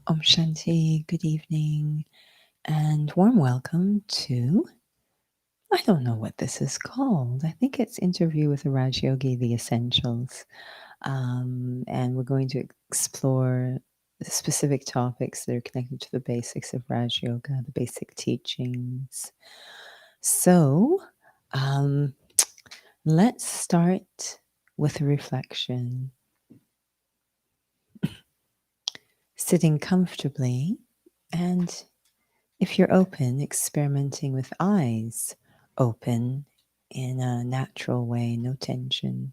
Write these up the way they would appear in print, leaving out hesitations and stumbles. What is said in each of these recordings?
Om Shanti, good evening, and warm welcome to, I don't know what this is called. I think it's Interview with Raj Yogi, The Essentials. And we're going to explore specific topics that are connected to the basics of Raj Yoga, the basic teachings. So let's start with a reflection. Sitting comfortably, and if you're open, experimenting with eyes open in a natural way, no tension.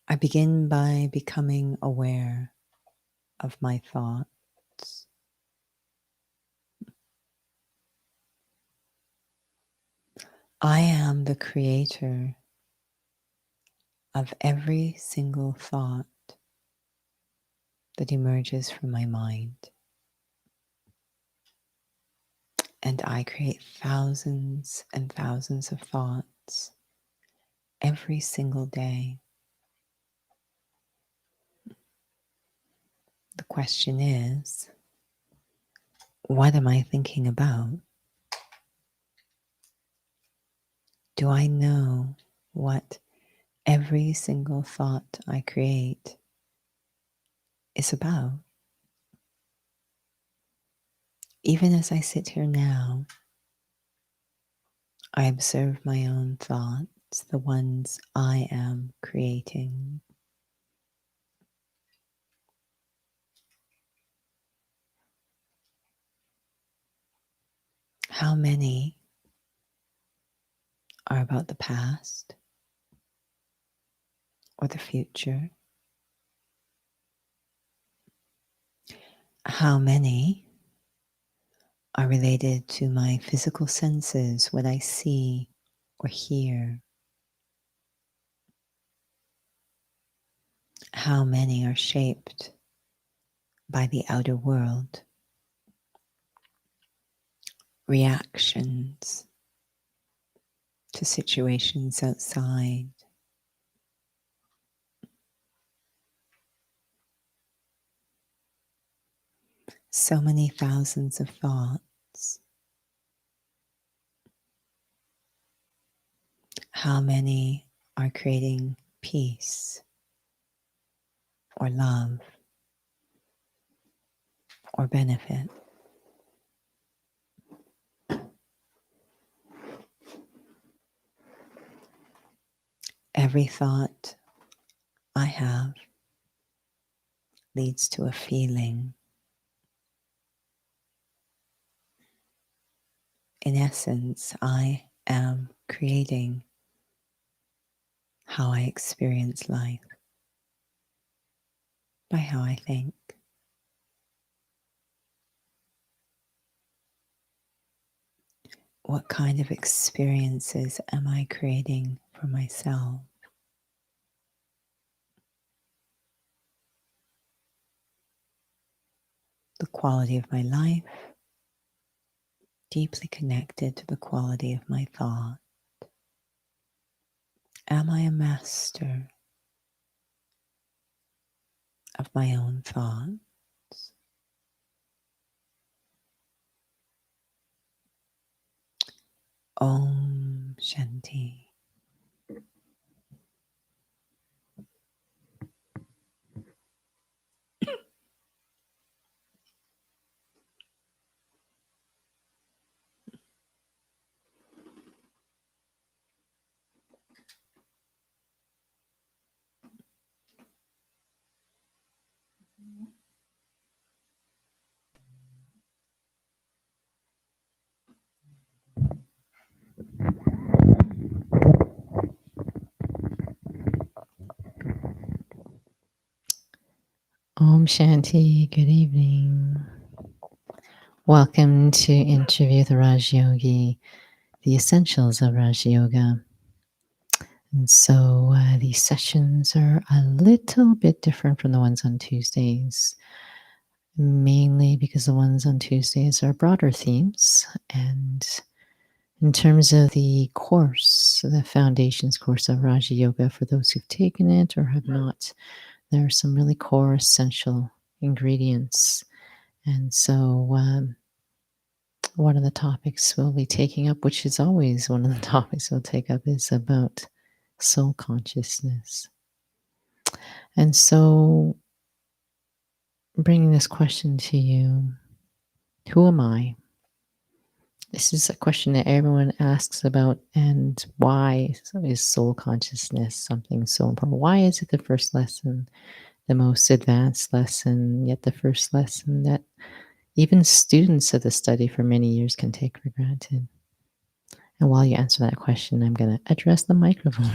I begin by becoming aware of my thoughts. I am the creator of every single thought that emerges from my mind. And I create thousands and thousands of thoughts every single day. The question is, what am I thinking about? Do I know what every single thought I create is about? Even as I sit here now, I observe my own thoughts, the ones I am creating. How many are about the past or the future? How many are related to my physical senses, what I see or hear? How many are shaped by the outer world? Reactions to situations outside. So many thousands of thoughts. How many are creating peace or love or benefit? Every thought I have leads to a feeling. In essence, I am creating how I experience life by how I think. What kind of experiences am I creating for myself? The quality of my life, deeply connected to the quality of my thought. Am I a master of my own thoughts? Om Shanti. Om Shanti, good evening. Welcome to Interview with Raj Yogi, the essentials of Raj Yoga. And so these sessions are a little bit different from the ones on Tuesdays, mainly because the ones on Tuesdays are broader themes, and In terms of the course, the foundations course of Raja Yoga, for those who've taken it or have not, there are some really core essential ingredients. And so, one of the topics we'll be taking up, which is always one of the topics we'll take up, is about soul consciousness. And so, bringing this question to you, who am I? This is a question that everyone asks about, and why is soul consciousness something so important? Why is it the first lesson, the most advanced lesson, yet the first lesson that even students of the study for many years can take for granted? And while you answer that question, I'm going to address the microphone.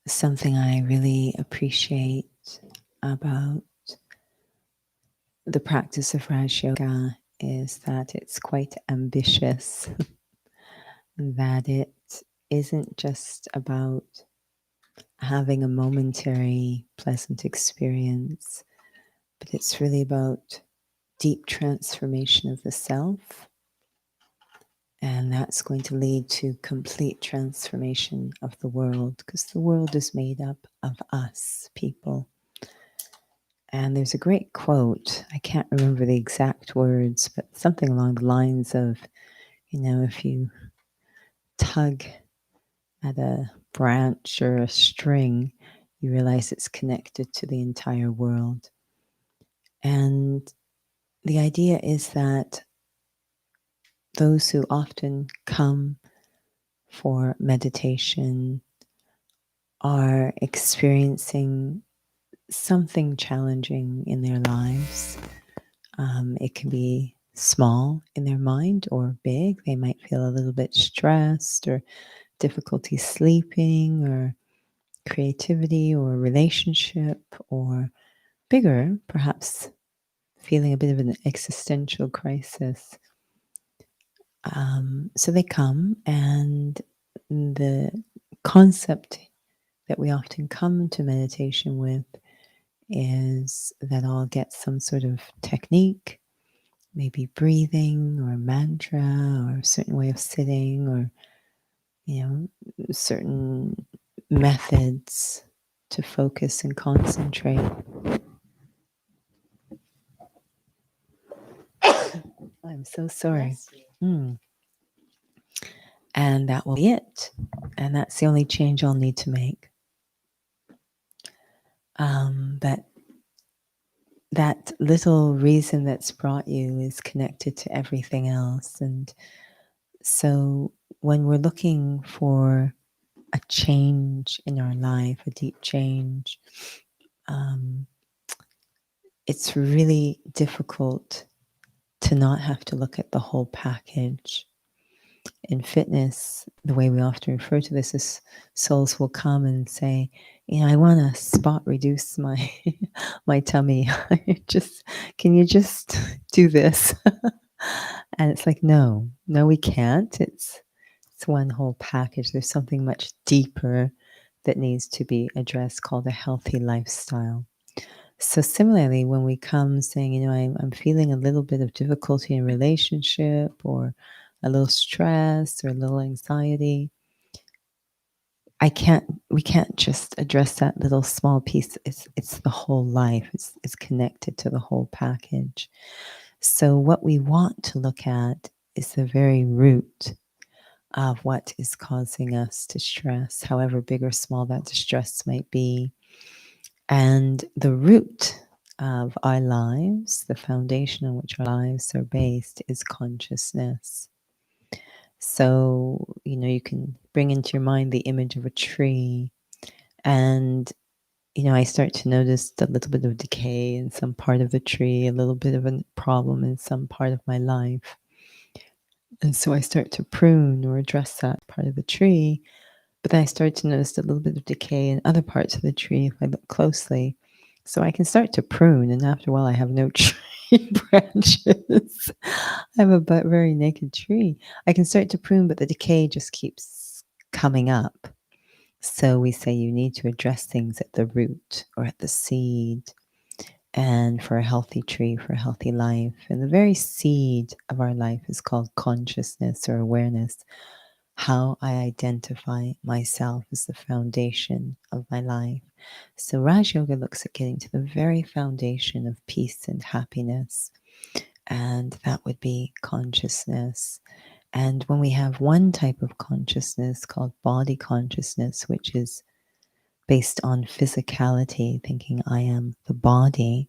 Something I really appreciate about the practice of Raj Yoga is that it's quite ambitious, that it isn't just about having a momentary pleasant experience, but it's really about deep transformation of the self. And that's going to lead to complete transformation of the world, because the world is made up of us, people. And there's a great quote, I can't remember the exact words, but something along the lines of, if you tug at a branch or a string, you realize it's connected to the entire world. And the idea is that those who often come for meditation are experiencing something challenging in their lives. It can be small in their mind or big. They might feel a little bit stressed or difficulty sleeping or creativity or relationship, or bigger, perhaps feeling a bit of an existential crisis. So they come, and the concept that we often come to meditation with is that I'll get some sort of technique, maybe breathing or mantra or a certain way of sitting, or certain methods to focus and concentrate. I'm so sorry. And that will be it. And that's the only change I'll need to make. But that little reason that's brought you is connected to everything else. And so when we're looking for a change in our life, a deep change, it's really difficult to not have to look at the whole package. In fitness, the way we often refer to this is souls will come and say, I want to spot reduce my my tummy. Can you just do this? And it's like, no, we can't. It's one whole package. There's something much deeper that needs to be addressed, called a healthy lifestyle. So similarly, when we come saying, I'm feeling a little bit of difficulty in relationship, or a little stress or a little anxiety, we can't just address that little small piece. It's the whole life. It's connected to the whole package. So what we want to look at is the very root of what is causing us to stress, however big or small that distress might be. And the root of our lives, the foundation on which our lives are based, is consciousness. So, you can bring into your mind the image of a tree, and, I start to notice a little bit of decay in some part of the tree, a little bit of a problem in some part of my life. And so I start to prune or address that part of the tree, but then I start to notice a little bit of decay in other parts of the tree if I look closely. So I can start to prune, and after a while I have no tree. tree branches. I have a very naked tree. I can start to prune, but the decay just keeps coming up. So we say you need to address things at the root or at the seed. And for a healthy tree, for a healthy life, and the very seed of our life is called consciousness or awareness. How I identify myself is the foundation of my life. So Raj Yoga looks at getting to the very foundation of peace and happiness, and that would be consciousness. And when we have one type of consciousness called body consciousness, which is based on physicality, thinking I am the body,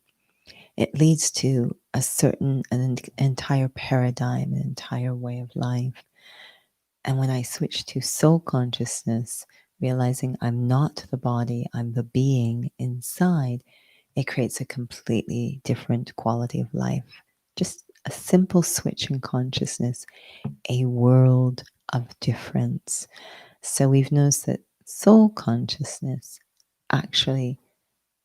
it leads to an entire paradigm, an entire way of life. And when I switch to soul consciousness, realizing I'm not the body, I'm the being inside, it creates a completely different quality of life. Just a simple switch in consciousness, a world of difference. So we've noticed that soul consciousness actually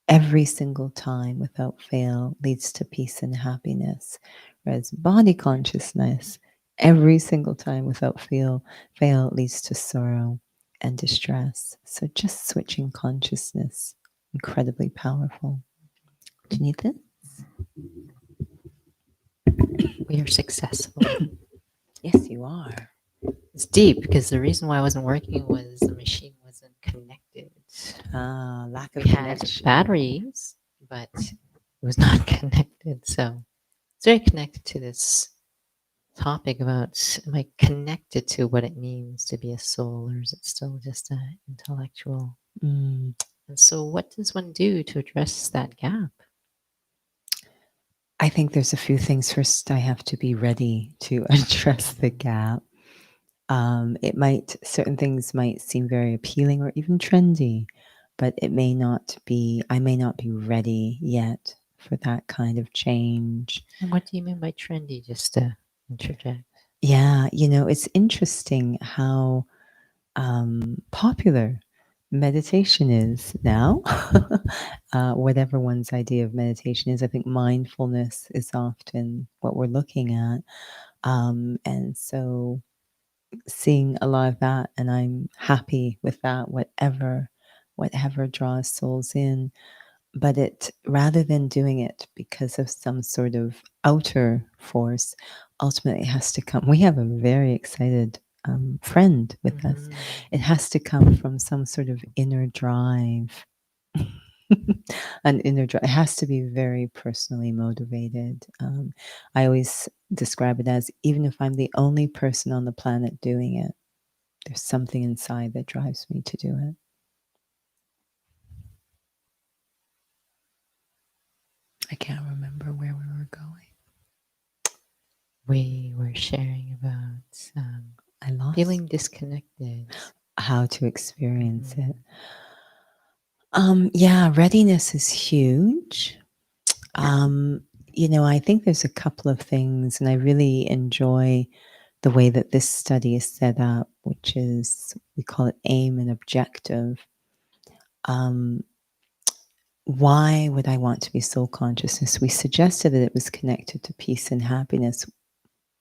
every single time without fail leads to peace and happiness, whereas body consciousness every single time without fail leads to sorrow and distress. So just switching consciousness, incredibly powerful. Do you need this? We are successful. Yes, you are. It's deep because the reason why I wasn't working was the machine wasn't connected. Lack We of had connection. batteries, but it was not connected. So it's very connected to this topic about am I connected to what it means to be a soul, or is it still just an intellectual? Mm. And so, what does one do to address that gap? I think there's a few things. First, I have to be ready to address the gap. Certain things might seem very appealing or even trendy, but it may not be, I may not be ready yet for that kind of change. And what do you mean by trendy? Just to interject. Yeah, it's interesting how popular meditation is now. Whatever one's idea of meditation is, I think mindfulness is often what we're looking at. And so seeing a lot of that, and I'm happy with that, whatever draws souls in. But it, rather than doing it because of some sort of outer force, ultimately it has to come. We have a very excited friend with us. It has to come from some sort of inner drive. An inner drive. It has to be very personally motivated. I always describe it as, even if I'm the only person on the planet doing it, there's something inside that drives me to do it. I can't remember where we were going. We were sharing about I lost feeling disconnected. how to experience it. Yeah, readiness is huge. Um, I think there's a couple of things, and I really enjoy the way that this study is set up, which is, we call it aim and objective. Um, why would I want to be soul consciousness? We suggested that it was connected to peace and happiness.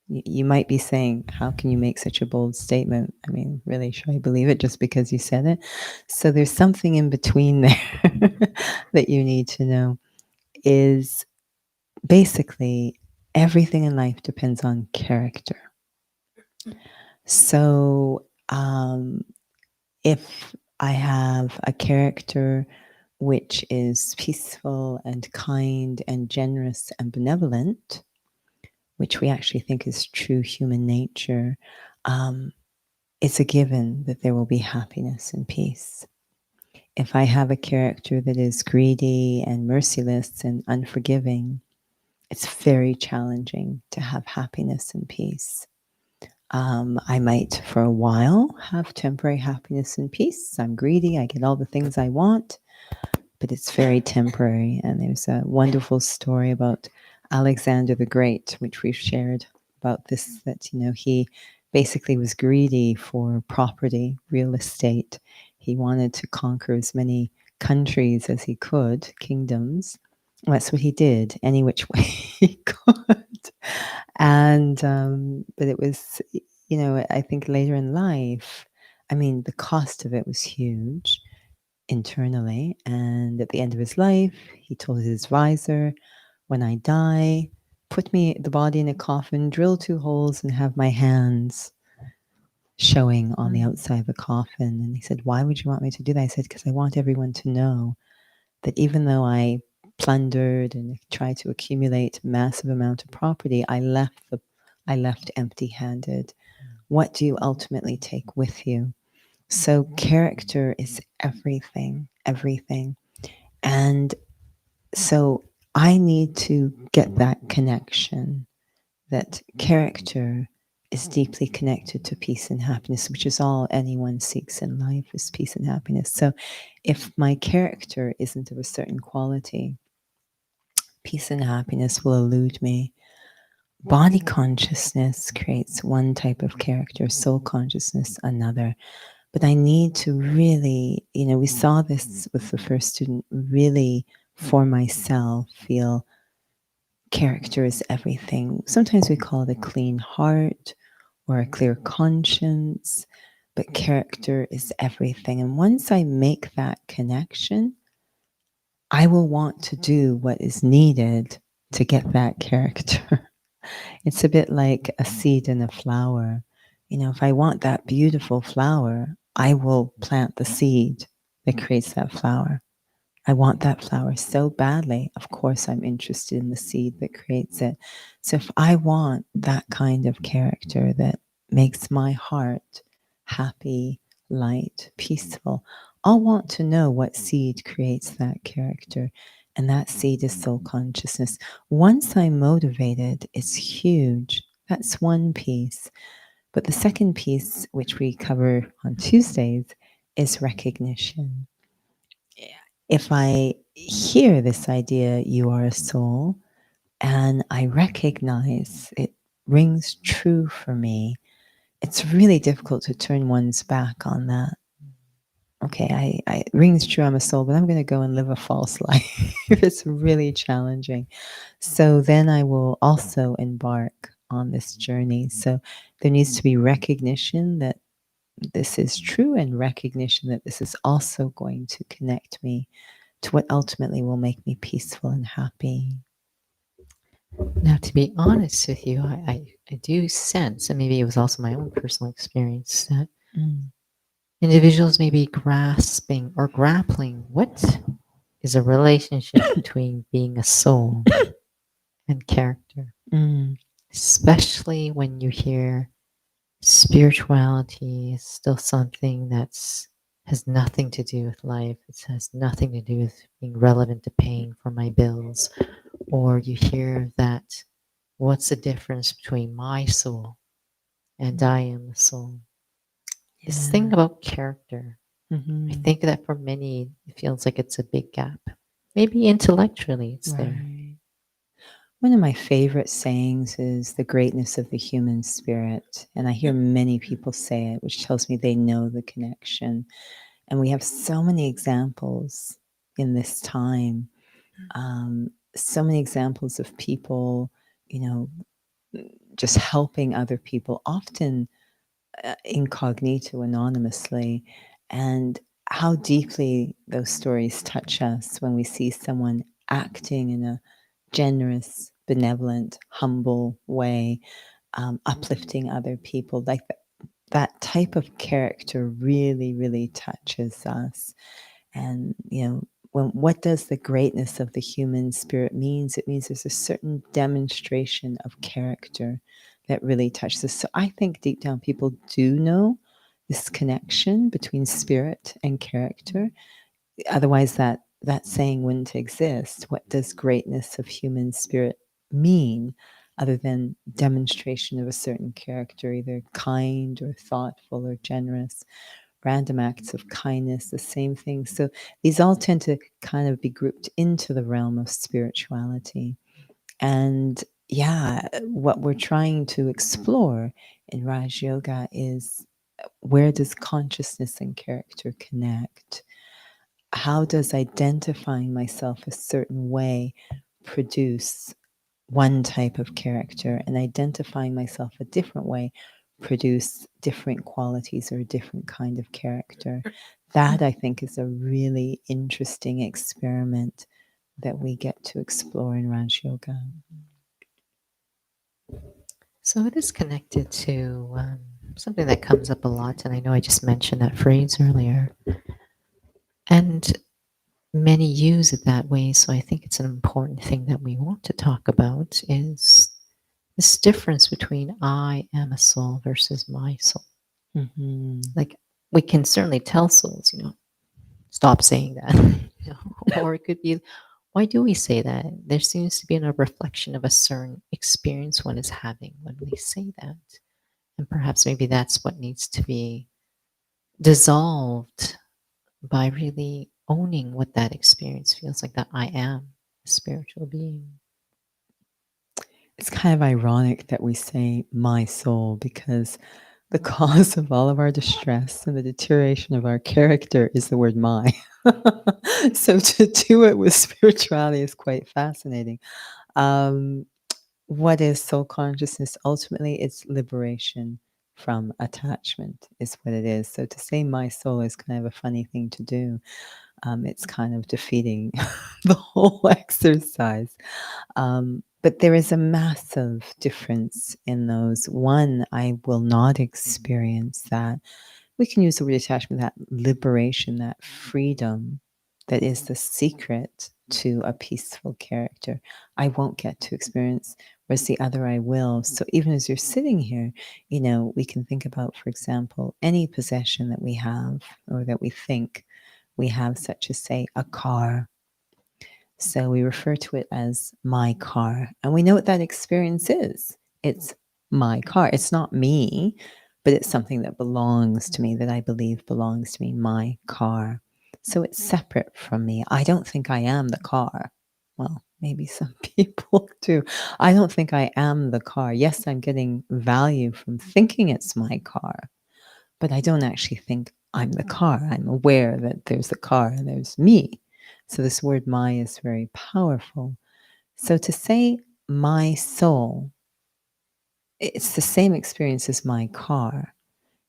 You might be saying, how can you make such a bold statement? I mean, really, should I believe it just because you said it? So there's something in between there that you need to know. Is basically everything in life depends on character. So if I have a character which is peaceful and kind and generous and benevolent, which we actually think is true human nature, it's a given that there will be happiness and peace. If I have a character that is greedy and merciless and unforgiving, it's very challenging to have happiness and peace. I might, for a while, have temporary happiness and peace. I'm greedy, I get all the things I want, but it's very temporary. And there's a wonderful story about Alexander the Great, which we've shared about this, that, he basically was greedy for property, real estate. He wanted to conquer as many countries as he could, kingdoms, That's what he did, any which way he could. And, but it was, I think later in life, I mean, the cost of it was huge internally. And at the end of his life, he told his advisor, when I die, put me the body in a coffin, drill 2 holes, and have my hands showing on the outside of the coffin. And he said, why would you want me to do that? I said, because I want everyone to know that even though I plundered and tried to accumulate massive amount of property, I left empty-handed. What do you ultimately take with you? So character is everything, everything. And so I need to get that connection, that character is deeply connected to peace and happiness, which is all anyone seeks in life, is peace and happiness. So if my character isn't of a certain quality, peace and happiness will elude me. Body consciousness creates one type of character, soul consciousness another. But I need to really, we saw this with the first student, really for myself feel character is everything. Sometimes we call it a clean heart or a clear conscience, but character is everything. And once I make that connection, I will want to do what is needed to get that character. It's a bit like a seed in a flower. If I want that beautiful flower, I will plant the seed that creates that flower. I want that flower so badly. Of course, I'm interested in the seed that creates it. So if I want that kind of character that makes my heart happy, light, peaceful, I'll want to know what seed creates that character. And that seed is soul consciousness. Once I'm motivated, it's huge. That's one piece. But the second piece, which we cover on Tuesdays, is recognition. If I hear this idea, you are a soul, and I recognize it rings true for me, it's really difficult to turn one's back on that. Okay, it rings true, I'm a soul, but I'm going to go and live a false life. It's really challenging. So then I will also embark on this journey. So there needs to be recognition that this is true and recognition that this is also going to connect me to what ultimately will make me peaceful and happy. Now, to be honest with you, I do sense, and maybe it was also my own personal experience, that Mm. individuals may be grasping or grappling what is a relationship between being a soul and character, Mm. especially when you hear spirituality is still something that's has nothing to do with life. It has nothing to do with being relevant to paying for my bills. Or you hear that what's the difference between my soul and I am the soul? This Yeah. thing about character, I Mm-hmm. think that for many it feels like it's a big gap. Maybe intellectually it's there. Right. One of my favorite sayings is the greatness of the human spirit. And I hear many people say it, which tells me they know the connection. And we have so many examples in this time, so many examples of people, you know, just helping other people, often incognito, anonymously, and how deeply those stories touch us when we see someone acting in a generous, benevolent, humble way, uplifting other people. Like that type of character really, really touches us. And, what does the greatness of the human spirit means? It means there's a certain demonstration of character that really touches us. So I think deep down people do know this connection between spirit and character. Otherwise, that saying wouldn't exist. What does greatness of human spirit mean, other than demonstration of a certain character, either kind or thoughtful or generous? Random acts of kindness, the same thing. So these all tend to kind of be grouped into the realm of spirituality. And yeah, what we're trying to explore in Raj Yoga is, where does consciousness and character connect? how does identifying myself a certain way produce one type of character, and identifying myself a different way produce different qualities or a different kind of character? That, I think, is a really interesting experiment that we get to explore in Raj Yoga. So it is connected to something that comes up a lot, and I know I just mentioned that phrase earlier, and many use it that way. So I think it's an important thing that we want to talk about is this difference between I am a soul versus my soul. Mm-hmm. Like we can certainly tell souls, stop saying that, or it could be, why do we say that? There seems to be a reflection of a certain experience one is having when we say that. And perhaps maybe that's what needs to be dissolved by really owning what that experience feels like, that I am a spiritual being. It's kind of ironic that we say my soul because the cause of all of our distress and the deterioration of our character is the word my. So to do it with spirituality is quite fascinating. Um, what is soul consciousness? Ultimately, it's liberation from attachment, is what it is. So to say my soul is kind of a funny thing to do. It's kind of defeating the whole exercise. But there is a massive difference in those. One, I will not experience that. We can use the word attachment, that liberation, that freedom that is the secret to a peaceful character. I won't get to experience, whereas the other I will. So even as you're sitting here, we can think about, for example, any possession that we have or that we think we have, such as, say, a car. So we refer to it as my car. And we know what that experience is. It's my car. It's not me, but it's something that belongs to me, that I believe belongs to me, my car. So it's separate from me. I don't think I am the car. Well, maybe some people do. I don't think I am the car. Yes, I'm getting value from thinking it's my car, but I don't actually think I'm the car. I'm aware that there's a car and there's me. So this word my is very powerful. So to say my soul, it's the same experience as my car.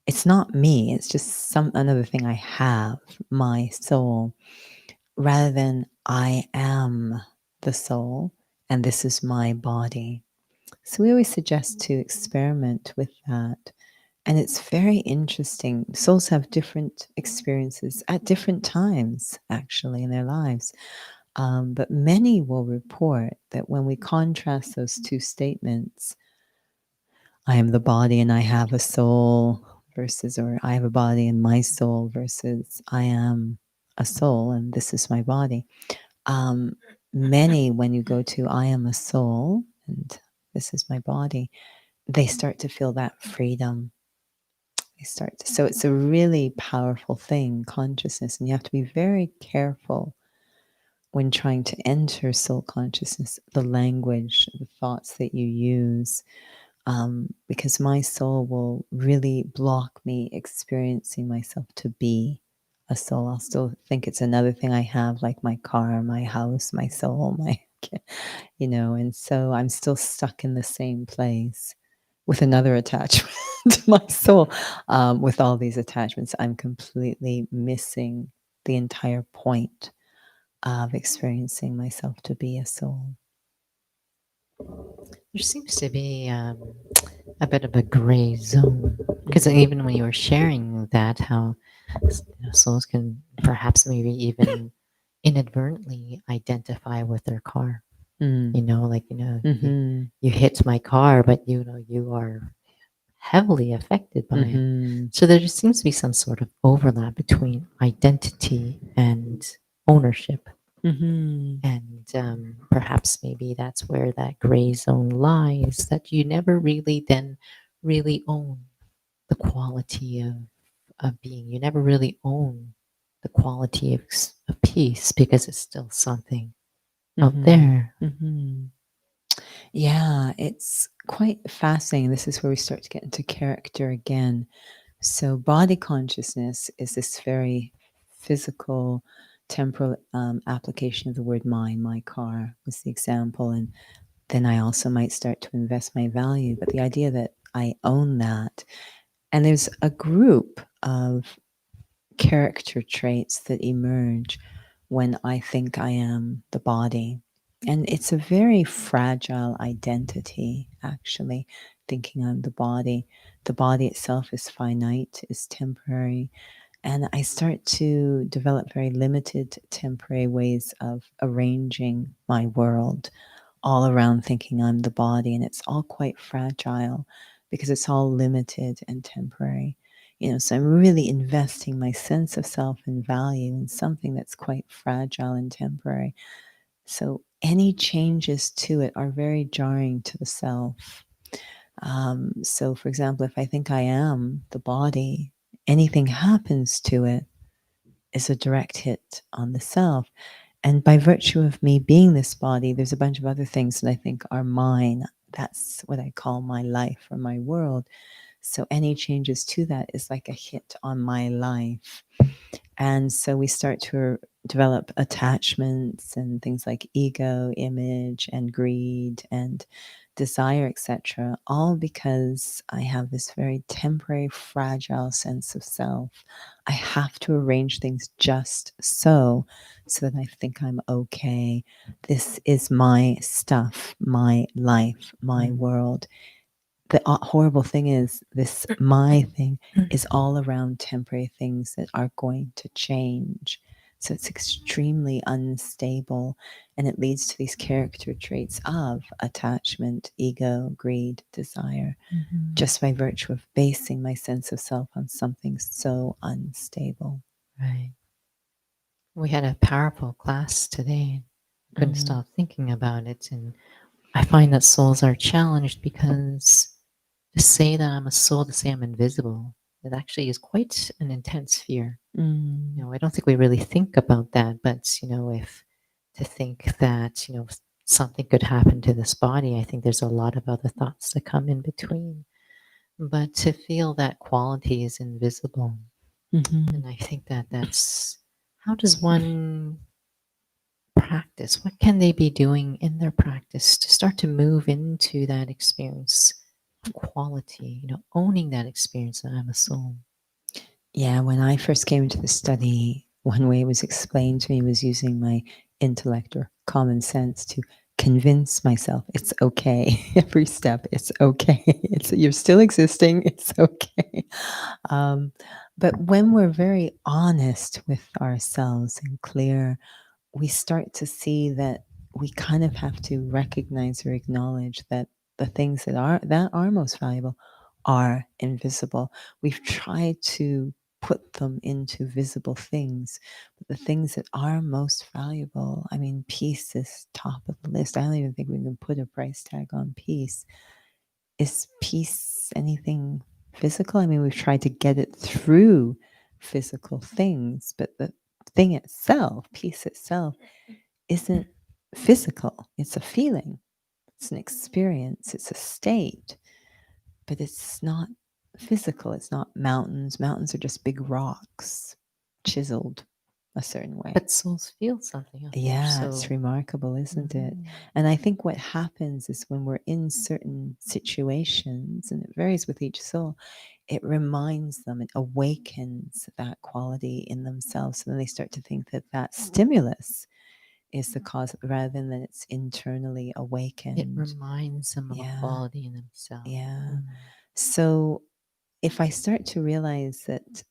It's not me, it's just another thing I have, my soul, rather than I am the soul and this is my body. So we always suggest to experiment with that. And it's very interesting. Souls have different experiences at different times, actually, in their lives. But many will report that when we contrast those two statements, I am the body and I have a soul, versus, or I have a body and my soul, versus I am a soul and this is my body. Um, Many, when you go to I am a soul and this is my body, they start to feel that freedom. So it's a really powerful thing, consciousness, and you have to be very careful when trying to enter soul consciousness, the language, the thoughts that you use, because my soul will really block me experiencing myself to be a soul. I'll still think it's another thing I have, like my car, my house, my soul, and so I'm still stuck in the same place with another attachment to my soul. With all these attachments, I'm completely missing the entire point of experiencing myself to be a soul. There seems to be a bit of a gray zone because even when you were sharing that, how souls can perhaps maybe even inadvertently identify with their car. Mm. Mm-hmm. You hit my car, but you are heavily affected by it. Mm-hmm. So there just seems to be some sort of overlap between identity and ownership. Mm-hmm. And perhaps maybe that's where that gray zone lies, that you never really then really own the quality of being. You never really own the quality of peace because it's still something out Mm-hmm. there. Mm-hmm. Yeah, it's quite fascinating. This is where we start to get into character again. So, body consciousness is this very physical, temporal application of the word mine. My car was the example. And then I also might start to invest my value. But the idea that I own that, and there's a group of character traits that emerge when I think I am the body. And it's a very fragile identity, actually, thinking I'm the body. The body itself is finite, is temporary. And I start to develop very limited temporary ways of arranging my world all around thinking I'm the body. And it's all quite fragile because it's all limited and temporary. So I'm really investing my sense of self and value in something that's quite fragile and temporary. So any changes to it are very jarring to the self. So, for example, if I think I am the body, anything happens to it is a direct hit on the self. And by virtue of me being this body, there's a bunch of other things that I think are mine. That's what I call my life or my world. So any changes to that is like a hit on my life. And so we start to develop attachments and things like ego, image, and greed and desire, etc., all because I have this very temporary, fragile sense of self. I have to arrange things just so that I think I'm okay. This is my stuff, my life, my world. The horrible thing is, this my thing is all around temporary things that are going to change. So it's extremely unstable, and it leads to these character traits of attachment, ego, greed, desire, just by virtue of basing my sense of self on something so unstable. Right. We had a powerful class today. Couldn't Mm, stop thinking about it. And I find that souls are challenged because to say that I'm a soul, to say I'm invisible, it actually is quite an intense fear. mm, I don't think we really think about that, but if to think that something could happen to this body, I think there's a lot of other thoughts that come in between. But to feel that quality is invisible, mm-hmm. and I think that that's how does one practice? What can they be doing in their practice to start to move into that experience of quality? Owning that experience that I'm a soul. Yeah, when I first came into the study, one way it was explained to me was using my intellect or common sense to convince myself it's okay. Every step, it's okay. You're still existing. It's okay. Um, but when we're very honest with ourselves and clear, we start to see that we kind of have to recognize or acknowledge that the things that are most valuable are invisible. We've tried to put them into visible things, but the things that are most valuable, I mean, peace is top of the list. I don't even think we can put a price tag on peace. Is peace anything physical? I mean, we've tried to get it through physical things, but the thing itself, peace itself, isn't physical. It's a feeling, it's an experience, it's a state, but it's not physical. It's not mountains. Mountains are just big rocks chiseled a certain way. But souls feel something, I think. Yeah, it's So, remarkable, isn't it? mhm. And I think what happens is when we're in certain situations, and it varies with each soul, it reminds them, it awakens that quality in themselves. So then they start to think that that stimulus is the cause rather than that it's internally It awakened. reminds them of a Yeah, quality in themselves. yeah. So if I start to realize that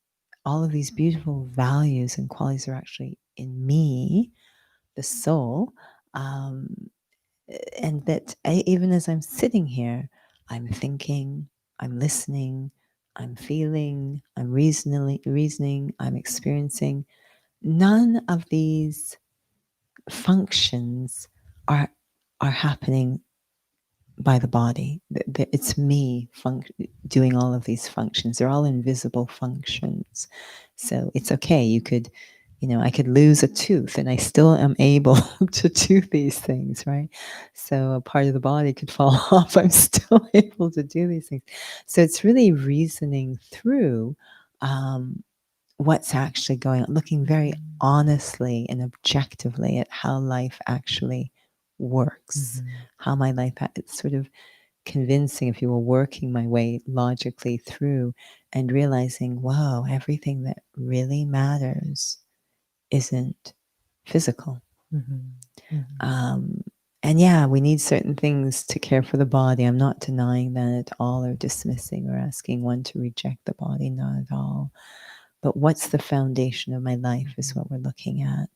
all of these beautiful values and qualities are actually in me, the soul, um, and that even as I'm sitting here, I'm thinking, I'm listening, I'm feeling, I'm reasoning, I'm experiencing. None of these functions are are happening by the body. It's me doing all of these functions. They're all invisible functions. So it's okay. I could lose a tooth and I still am able to do these things, right? So a part of the body could fall off. I'm still able to do these things. So it's really reasoning through um, what's actually going on, looking very Mhm. honestly and objectively at how life actually works, Mhm. how my life, it's sort of convincing, if you will, working my way logically through and realizing, wow, everything that really matters isn't physical. Mhm. Mhm. Um, and yeah, we need certain things to care for the body. I'm not denying that at all or dismissing or asking one to reject the body, not at all. But what's the foundation of my life is Mhm. what we're looking at.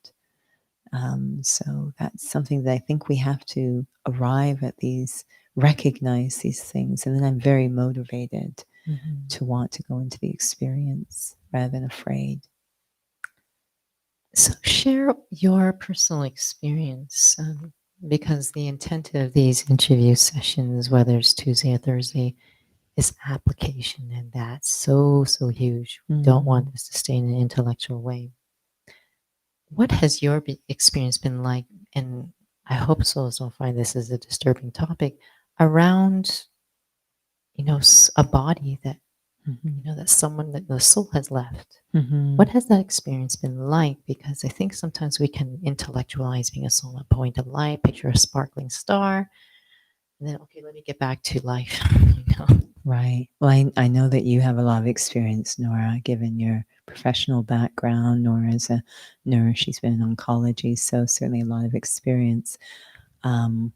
So that's something that I think we have to arrive at these, recognize these things. And then I'm very motivated Mhm. to want to go into the experience rather than afraid. So, share your personal experience because the intent of these interview sessions, whether it's Tuesday or Thursday, is application, and that's so, so huge. We don't want Mm, this to stay in an intellectual way. What has your experience been like? And I hope souls don't find this as a disturbing topic around, a body that, mhm, that someone that the soul has left. What mhm. has that experience been like? Because I think sometimes we can intellectualize being a soul at point of light, picture a sparkling star, and then, okay, let me get back to life. you know. Right. Well, I know that you have a lot of experience, Nora, given your professional background. Nora's a nurse. She's been in oncology, so certainly a lot of experience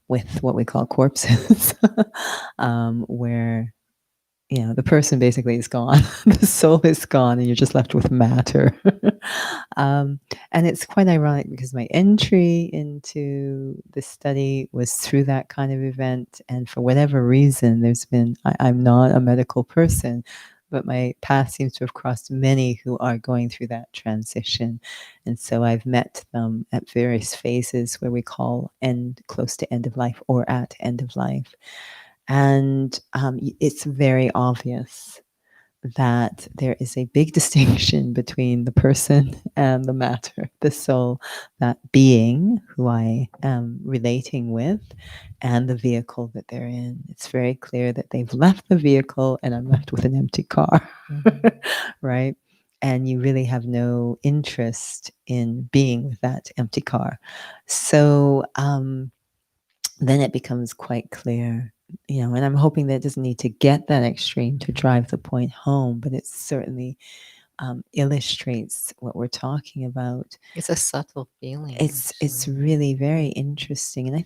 with what we call corpses, where the person basically is gone, the soul is gone, and you're just left with matter. um, and it's quite ironic because my entry into the study was through that kind of event. And for whatever reason, I'm not a medical person, but my path seems to have crossed many who are going through that transition. And so I've met them at various phases where we call close to end of life or at end of life. And it's very obvious that there is a big distinction between the person and the matter, the soul, that being who I am relating with, and the vehicle that they're in. It's very clear that they've left the vehicle and I'm left with an empty car, Mhm. right? And you really have no interest in being with that empty car. So, then it becomes quite clear, and I'm hoping that it doesn't need to get that extreme to Mhm. drive the point home, but it certainly illustrates what we're talking about. It's a subtle feeling, It's actually. really very Mhm. interesting, and I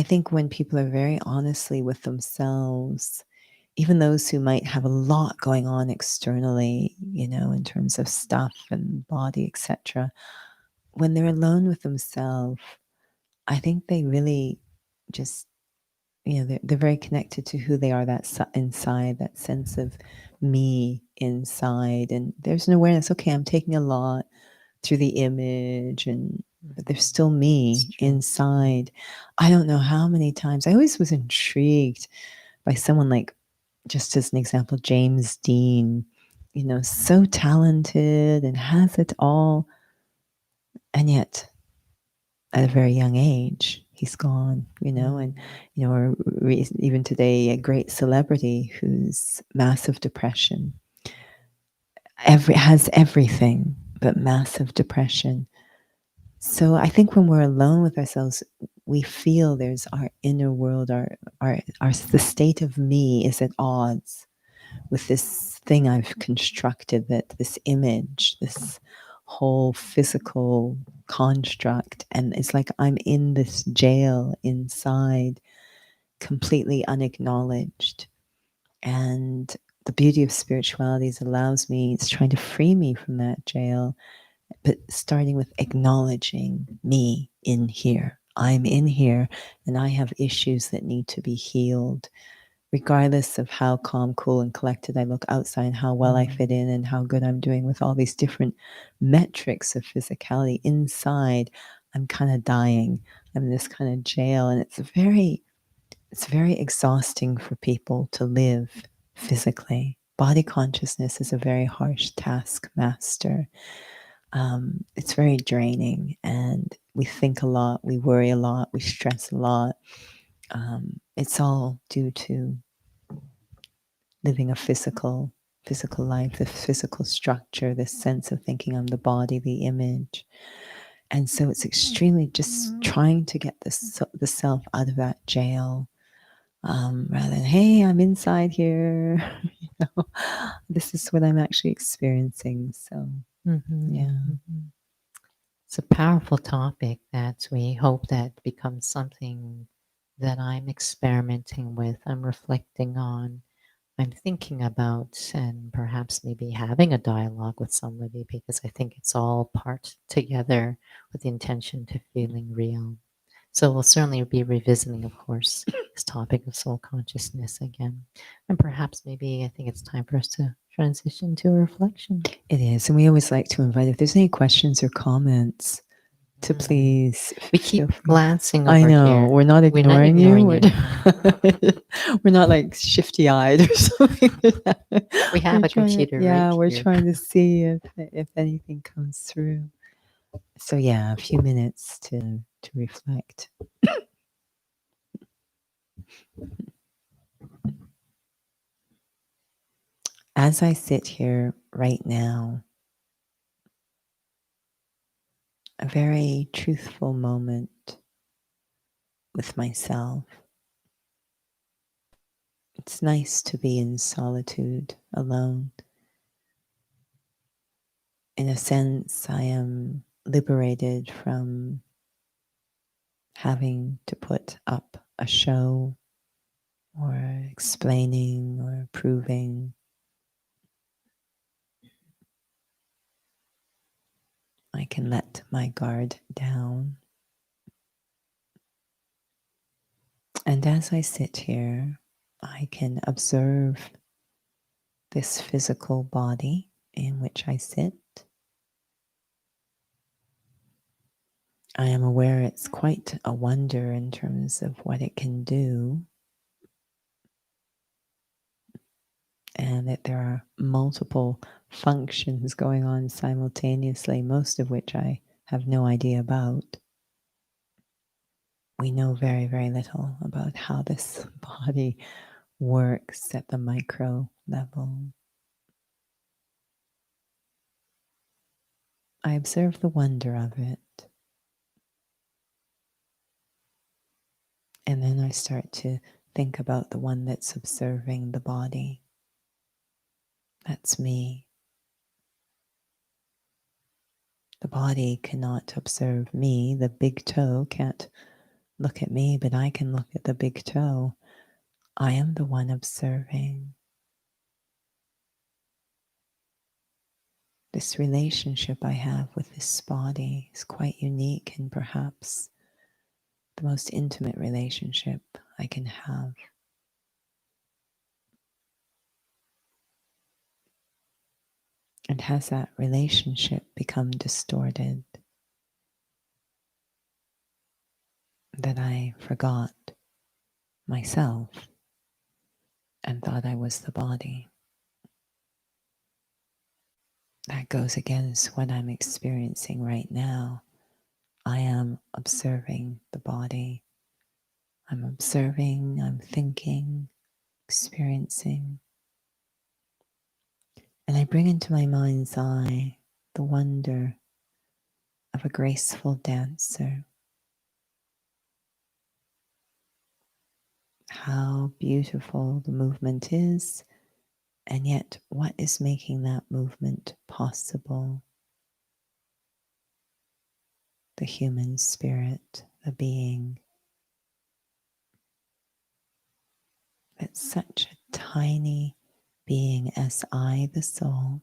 think when people are very honestly with themselves, even those who might have a lot going on externally, in terms of stuff and body, etc., when they're alone with themselves, I think they really just they're very connected to who they are, inside, that sense of me inside, and there's an awareness, okay, I'm taking a lot through the image, but there's Mhm. still It's me true. Mhm. inside. I don't know how many times I always was intrigued by someone like, just as an example, James Dean, so talented and has it all, and yet at a very young age he's gone, and Mm. or even today a great celebrity who's massive depression, has everything but massive depression. So I think when we're alone with ourselves, we feel there's our inner world, our the state of me is at odds with this thing I've constructed, that this image, this whole physical construct. And it's like I'm in this jail inside, completely unacknowledged. And the beauty of spirituality is allows me, it's trying to free me from that jail, but starting with acknowledging me in here. I'm in here and I have issues that need to be healed, regardless of how calm, cool, and collected I look outside, and how well I fit Mm. in, and how good I'm doing with all these different metrics of physicality. Inside, I'm kind of dying. I'm in this kind of jail, and it's very exhausting for people to live physically. Body consciousness is a very harsh taskmaster. It's very draining, and we think a lot, we worry a lot, we stress a lot. It's all due to living a physical physical life, the physical structure, this sense of thinking I'm the body, the image. And so it's extremely just trying to get the self out of that jail, rather than, hey, I'm inside here. you know, this is what I'm actually experiencing. So, Mm-hmm, yeah. mm-hmm. It's a powerful topic that we hope that becomes something that I'm experimenting with, I'm reflecting on, I'm thinking about, and perhaps maybe having a dialogue with somebody, because I think it's all part together with the intention to feeling real. So we'll certainly be revisiting, of course, this topic of soul consciousness again. And perhaps maybe I think it's time for us to transition to a reflection. It is. And we always like to invite, if there's any questions or comments, to Mm. please We feel keep free. glancing I over know, here. we're not We're not ignoring you. ignoring We're, you. No. we're not like shifty eyed or something. We have we're a trying, computer right yeah, we're here. trying to see if anything comes through. So yeah, a few minutes to reflect. As I sit here right now, a very truthful moment with myself. It's nice to be in solitude, alone. In a sense, I am liberated from having to put up a show or explaining or proving. I can let my guard down. And as I sit here, I can observe this physical body in which I sit. I am aware it's quite a wonder in terms of what it can do, and that there are multiple functions going on simultaneously, most of which I have no idea about. We know very, very little about how this body works at the micro level. I observe the wonder of it, and then I start to think about the one that's observing the body. That's me. The body cannot observe me. The big toe can't look at me, but I can look at the big toe. I am the one observing. This relationship I have with this body is quite unique and perhaps the most intimate relationship I can have. And has that relationship become distorted that I forgot myself and thought I was the body? That goes against what I'm experiencing right now. I am observing the body. I'm observing, I'm thinking, experiencing. And I bring into my mind's eye the wonder of a graceful dancer. How beautiful the movement is, and yet what is making that movement possible? The human spirit, the being. That such a tiny being as I, the soul,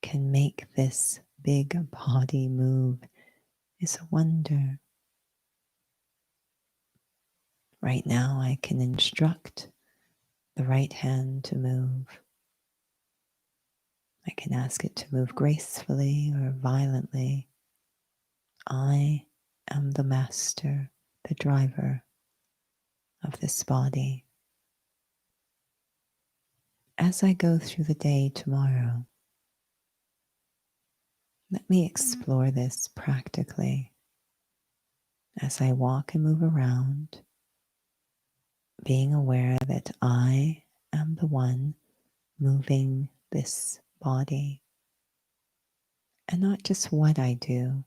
can make this big body move is a wonder. Right now, I can instruct the right hand to move. I can ask it to move gracefully or violently. I am the master, the driver of this body. As I go through the day tomorrow, let me explore this practically as I walk and move around, being aware that I am the one moving this body. And not just what I do,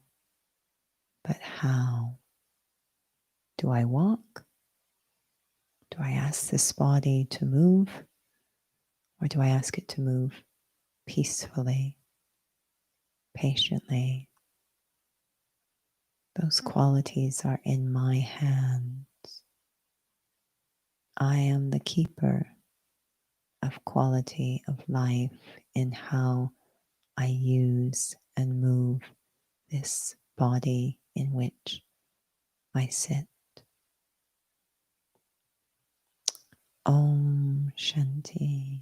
but how. Do I walk? Do I ask this body to move? Or do I ask it to move peacefully, patiently? Those qualities are in my hands. I am the keeper of quality of life in how I use and move this body in which I sit. Om Shanti.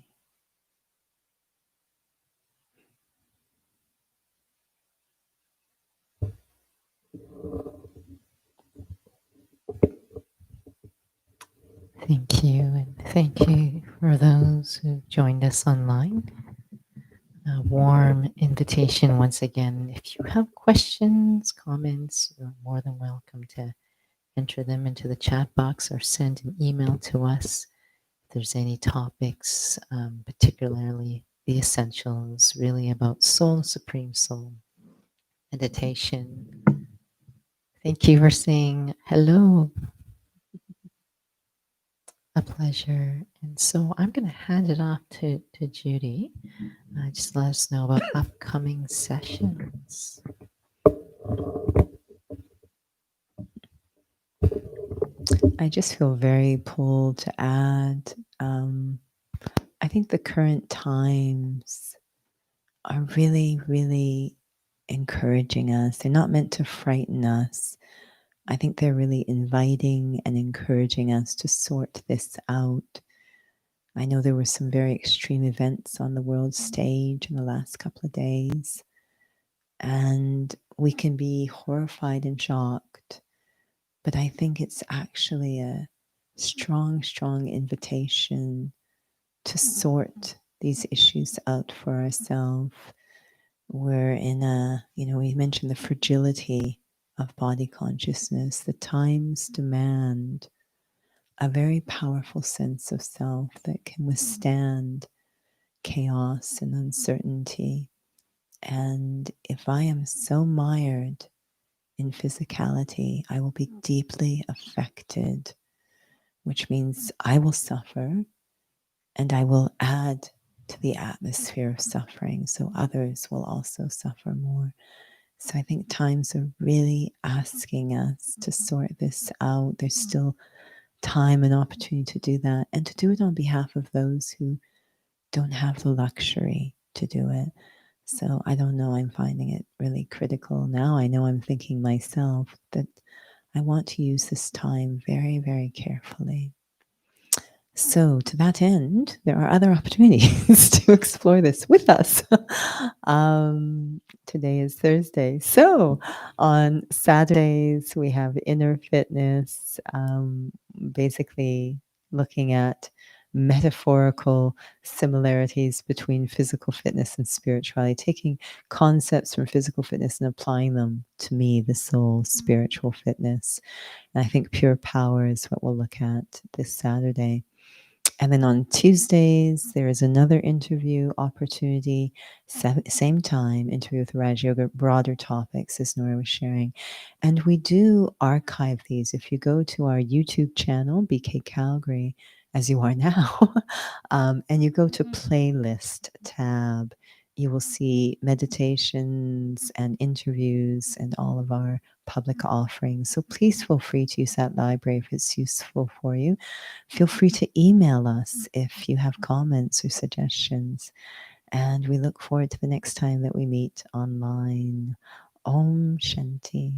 Thank you, and thank you for those who joined us online. A warm invitation once again. If you have questions, comments, you're more than welcome to enter them into the chat box or send an email to us. If there's any topics, particularly the essentials, really about soul, supreme soul, meditation. Thank you for saying hello. A pleasure. And so I'm going to hand it off to Judy. Just let us know about upcoming sessions. I just feel very pulled to add. I think the current times are really, really encouraging us. They're not meant to frighten us. I think they're really inviting and encouraging us to sort this out. I know there were some very extreme events on the world stage in the last couple of days, and we can be horrified and shocked. But I think it's actually a strong, strong invitation to sort these issues out for ourselves. We're in we mentioned the fragility of body consciousness. The times demand a very powerful sense of self that can withstand chaos and uncertainty. And if I am so mired in physicality, I will be deeply affected, which means I will suffer and I will add to the atmosphere of suffering, so others will also suffer more. So I think times are really asking us to sort this out. There's still time and opportunity to do that, and to do it on behalf of those who don't have the luxury to do it. So I don't know, I'm finding it really critical now. I know I'm thinking myself that I want to use this time very, very carefully. So, to that end, there are other opportunities to explore this with us. Today is Thursday. So, on Saturdays, we have inner fitness, basically looking at metaphorical similarities between physical fitness and spirituality, taking concepts from physical fitness and applying them to me, the soul, spiritual fitness. And I think pure power is what we'll look at this Saturday. And then on Tuesdays, there is another interview opportunity, same time, interview with Raj Yoga, broader topics, as Nora was sharing. And we do archive these. If you go to our YouTube channel, BK Calgary, as you are now, and you go to playlist tab, you will see meditations and interviews and all of our public offerings. So please feel free to use that library if it's useful for you. Feel free to email us if you have comments or suggestions. And we look forward to the next time that we meet online. Om Shanti.